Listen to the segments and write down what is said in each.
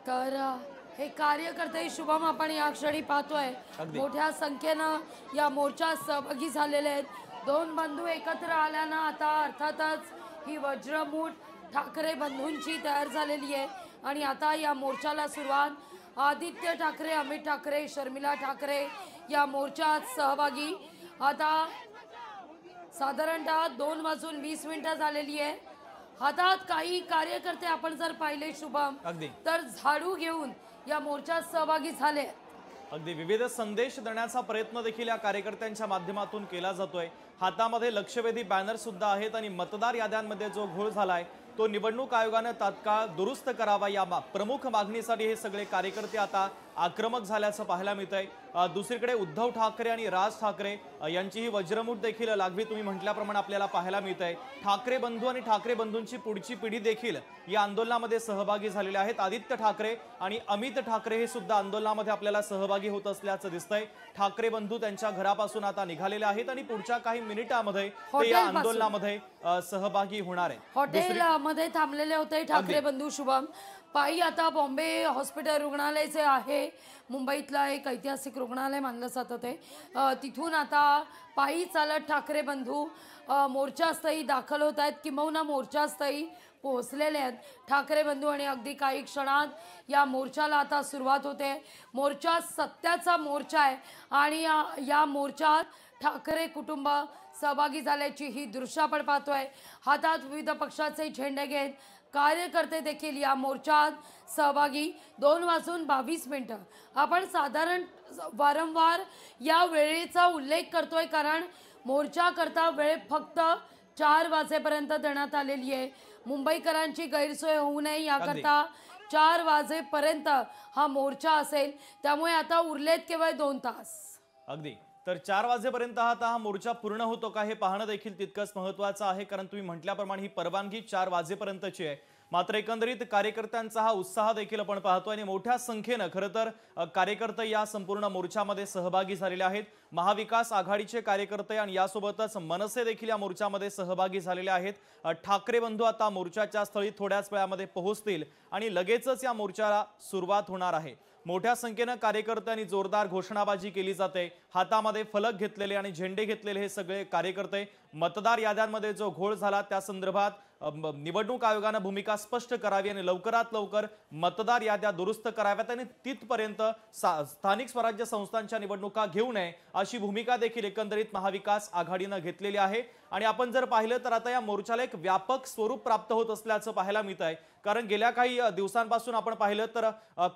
तर हे कार्यकर्ते शुभम आपण या क्षणी पाहतोय मोठ्या संख्येनं या मोर्चात सहभागी झालेले आहेत। दोन बंधू एकत्र आल्यानं आता अर्थातच ही वज्रमूठ ठाकरे बंधूंची तयार झालेली आहे आणि आता या मोर्चाला सुरुवात। आदित्य ठाकरे, अमित ठाकरे, शर्मिला ठाकरे या मोर्चात सहभागी। आता साधारणतः 2:20 झालेली आहे। हातात काही कार्यकर्ते आपण जर पाहिले शुभम तर झाडू घेऊन या मोर्चात सहभागी झाले। अगदी विविध संदेश देण्याचा प्रयत्न देखील या कार्यकर्त्यांच्या माध्यमातून केला जातोय। हातामध्ये लक्षवेधी बॅनर सुद्धा आहेत आणि मतदार याद्यांमध्ये जो घोळ झालाय तो निवडणूक आयोगाने तात्काळ दुरुस्त करावा या प्रमुख मागणीसाठी हे सगळे कार्यकर्ते आता आक्रमक झाल्याचं पाहायला मिळतंय। दुसरीकडे उद्धव ठाकरे आणि राज ठाकरे यांची ही वज्रमूठ देखील लागवी तुम्ही म्हटल्याप्रमाणे आपल्याला पाहायला मिळतंय। ठाकरे बंधू आणि ठाकरे बंधूंची पुढची पिढी देखील या आंदोलनामध्ये सहभागी झालेले आहेत। आदित्य ठाकरे आणि अमित ठाकरे हे सुद्धा आंदोलनामध्ये आपल्याला सहभागी होत असल्याचं दिसतंय। ठाकरे बंधू त्यांच्या घरापासून आता निघालेले आहेत आणि पुढच्या काही मिनिटांमध्ये ते या आंदोलनामध्ये सहभागी होणार आहेत। हॉटेलमध्ये थांबलेले होते ठाकरे बंधू शुभम। पायी आता बॉम्बे हॉस्पिटल रुग्णालयाचे आहे, मुंबईतला एक ऐतिहासिक रुग्णालय मानलं जातं ते, तिथून आता पायी चालत ठाकरे बंधू मोर्चास्थळी दाखल होत आहेत, किंबहुना मोर्चास्थळी पोहोचलेले आहेत ठाकरे बंधू आणि अगदी काही क्षणात या मोर्चाला आता सुरुवात होते। मोर्चा सत्याचा मोर्चा आहे आणि या मोर्चात ठाकरे कुटुंब सहभागी झाल्याची ही दृश्य आपण पाहतोय। हातात विविध पक्षाचे झेंडे घेत कार्यकर्ते देखील या मोर्चात सहभागी। 2:22 आपण साधारण वारंवार या वेळेचा उल्लेख करतोय कारण मोर्चा करता वेळ फक्त 4 वाजेपर्यंत देण्यात आलेली आहे। मुंबईकरांची गैरसोय होऊ नये याकरता 4 वाजेपर्यंत हा मोर्चा असेल, त्यामुळे आता उरलेत केवळ 2 तास। अगदी तर 4 वाजेपर्यंत हा मोर्चा पूर्ण होतो का हे पाहणं देखील तितकंच महत्त्वाचं आहे, कारण तुम्ही म्हटल्याप्रमाणे ही परवानगी 4 वाजेपर्यंतची आहे। मात्र एकंदरीत कार्यकर्त्यांचा हा उत्साह देखील आपण पाहतोय आणि मोठ्या संख्येनं खरं तर कार्यकर्ते या संपूर्ण मोर्चामध्ये सहभागी झालेले आहेत। महाविकास आघाडीचे कार्यकर्ते आणि यासोबतच मनसे देखील या मोर्चामध्ये सहभागी झालेले आहेत। ठाकरे बंधू आता मोर्चाच्या स्थळी थोड्याच वेळामध्ये पोहोचतील आणि लगेचच या मोर्चाला सुरुवात होणार आहे। मोठ्या संख्येनं कार्यकर्त्यांनी जोरदार घोषणाबाजी केली जाते। हातामध्ये फलक घेतलेले आणि झेंडे घेतलेले हे सगळे कार्यकर्ते मतदार याद्यांमध्ये जो घोळ झाला त्या संदर्भात निवडणूक आयोगाने भूमिका स्पष्ट करावी आणि लवकरात लवकर मतदार याद्या दुरुस्त कराव्यात आणि तिथपर्यंत स्थानिक स्वराज्य संस्थांच्या निवडणुका घेऊ नये अशी भूमिका देखील एकंदरीत महाविकास आघाडीने घेतलेली आहे। आणि आपण जर पाहिलं तर आता या मोर्चाला एक व्यापक स्वरूप प्राप्त होत असल्याचं पाहायला मिळत आहे, कारण गेल्या काही दिवसांपासून आपण पाहिलं तर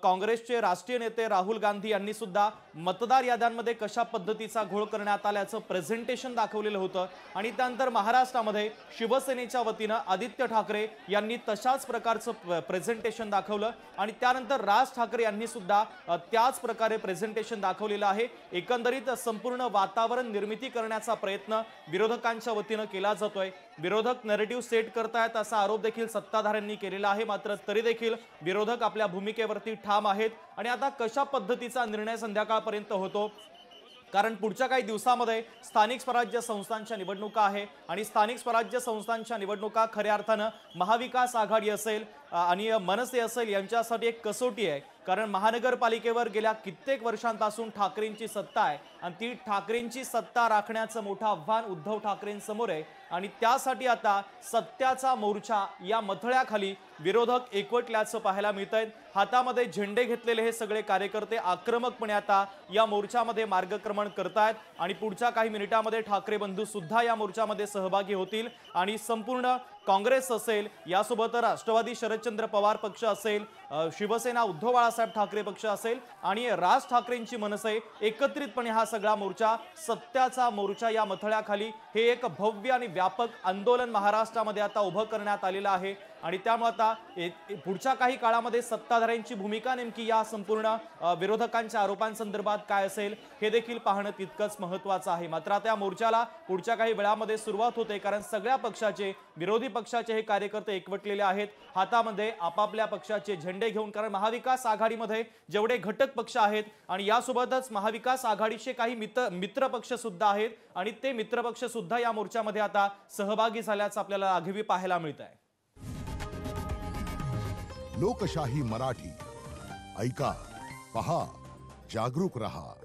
काँग्रेसचे राष्ट्रीय नेते राहुल गांधी यांनी सुद्धा मतदार याद्यांमध्ये कशा पद्धतीचा घोळ करण्यात आल्याचं प्रेझेंटेशन दाखवलेलं होतं आणि त्यानंतर महाराष्ट्रामध्ये शिवसेनेच्या वतीनं आदित्य ठाकरे यांनी तशाच प्रकारचं प्रेझेंटेशन दाखवलं आणि त्यानंतर राज ठाकरे यांनी सुद्धा त्याच प्रकारे प्रेझेंटेशन दाखवलेलं आहे। एकंदरीत संपूर्ण वातावरण निर्मिती करण्याचा प्रयत्न विरोधकांच्या वतीनं केला जातोय। विरोधक नॅरेटिव्ह सेट करतायत असा आरोप देखील सत्ताधाऱ्यांनी केलेला आहे, मात्र तरी देखील विरोधक आपल्या भूमिकेवरती ठाम आहेत आणि आता कशा पद्धतीचा निर्णय संध्याकाळपर्यंत होतो, कारण पुढच्या काही दिवसांमध्ये स्थानिक स्वराज्य संस्थांच्या निवडणुका आहे आणि स्थानिक स्वराज्य संस्थांच्या निवडणुका खऱ्या अर्थानं महाविकास आघाडी असेल आणि मनसे असेल यांच्यासाठी एक कसोटी आहे, कारण महानगरपालिकेवर गेल्या कित्येक वर्षांपासून ठाकरेंची सत्ता आहे आणि ती ठाकरेंची सत्ता राखण्याचं मोठं आव्हान उद्धव ठाकरेंसमोर आहे आणि त्यासाठी आता सत्याचा मोर्चा या मथळ्याखाली विरोधक एकवटल्याचं पाहायला मिळतंय। हातामध्ये झेंडे घेतलेले हे सगळे कार्यकर्ते आक्रमकपणे आता या मोर्चामध्ये मार्गक्रमण करतायत आणि पुढच्या काही मिनिटांमध्ये ठाकरे बंधू सुद्धा या मोर्चामध्ये सहभागी होतील आणि संपूर्ण काँग्रेस असेल, यासोबत राष्ट्रवादी शरदचंद्र पवार पक्ष असेल, शिवसेना उद्धव बाळासाहेब ठाकरे पक्ष असेल आणि राज ठाकरेंची मनसे एकत्रितपणे हा सगळा मोर्चा सत्याचा मोर्चा या मथळ्याखाली हे एक भव्य आणि व्यापक आंदोलन महाराष्ट्रामध्ये आता उभं करण्यात आलेलं आहे आणि त्यामुळे आता पुढच्या काही काळामध्ये सत्ताधाऱ्यांची भूमिका नेमकी या संपूर्ण विरोधकांच्या आरोपांसंदर्भात काय असेल हे देखील पाहणं तितकंच महत्त्वाचं आहे। मात्र आता या मोर्चाला पुढच्या काही वेळामध्ये सुरुवात होते, कारण सगळ्या पक्षाचे विरोधी पक्षाचे हे कार्यकर्ते एकवटलेले आहेत हातामध्ये आपापल्या पक्षाचे झेंडे घेऊन, कारण महाविकास आघाडीमध्ये जेवढे घटक पक्ष आहेत आणि यासोबतच महाविकास आघाडीचे काही मित्र पक्ष सुद्धा आहेत आणि ते मित्र पक्ष सुद्धा या मोर्चामध्ये आता सहभागी झाल्याचं आपल्याला आगवी पाहायला मिळत आहे। लोकशाही मराठी ऐका, पहा, जागरूक रहा.